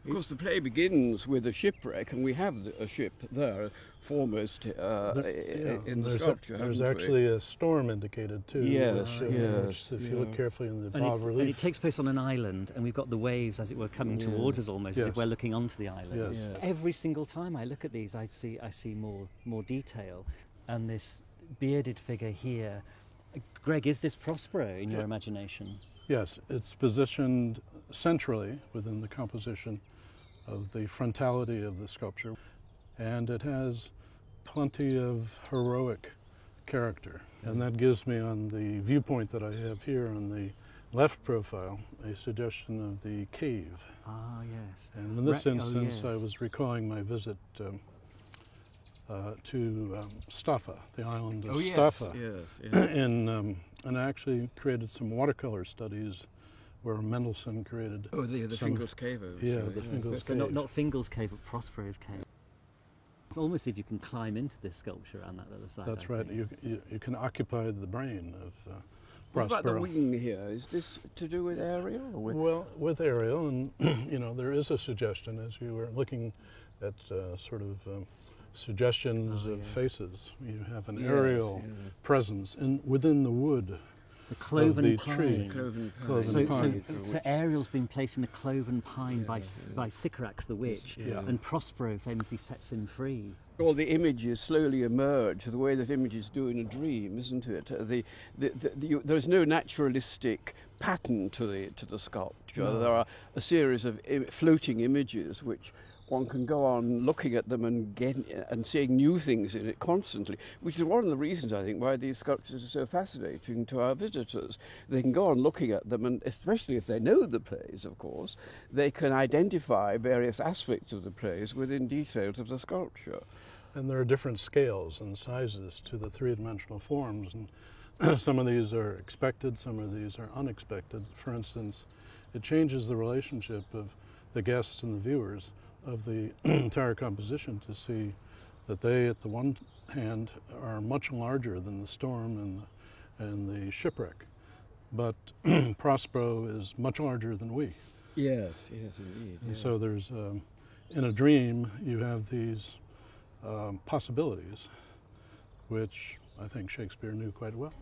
Of course, the play begins with a shipwreck, and we have a ship there, foremost in the sculpture. There's actually a storm indicated too. Yes, which, if you look carefully in the bas relief. And it takes place on an island, and we've got the waves, as it were, coming towards us almost, as if we're looking onto the island. Yes. Every single time I look at these, I see more detail, and this bearded figure here. Greg, is this Prospero in your imagination? Yes, it's positioned centrally within the composition of the frontality of the sculpture, and it has plenty of heroic character. And that gives me, on the viewpoint that I have here on the left profile, a suggestion of the cave. Ah, yes. And in this instance, I was recalling my visit to Staffa, the island of Staffa, and I actually created some watercolor studies where Mendelssohn created. Oh, the Fingal's Cave. The Fingal's So Cave. not Fingal's Cave, but Prospero's Cave. It's almost as if you can climb into this sculpture on that other side. That's right. You can occupy the brain of Prospero. What about the wing here? Is this to do with Ariel? Or with Well, with Ariel, and there is a suggestion as you were looking at suggestions of faces. You have an aerial presence within the wood. The cloven of the tree. Cloven pine. So Ariel's been placed in a cloven pine by Sycorax the witch, and Prospero famously sets him free. All the images slowly emerge the way that images do in a dream, isn't it? There's no naturalistic pattern to the sculpture. No. There are a series of floating images which one can go on looking at them and seeing new things in it constantly, which is one of the reasons, I think, why these sculptures are so fascinating to our visitors. They can go on looking at them, and especially if they know the plays, of course, they can identify various aspects of the plays within details of the sculpture. And there are different scales and sizes to the three-dimensional forms, and some of these are expected, some of these are unexpected. For instance, it changes the relationship of the guests and the viewers of the entire composition to see that they, at the one hand, are much larger than the storm and the shipwreck. But Prospero is much larger than we. Yes, indeed. And so there's, in a dream, you have these possibilities, which I think Shakespeare knew quite well.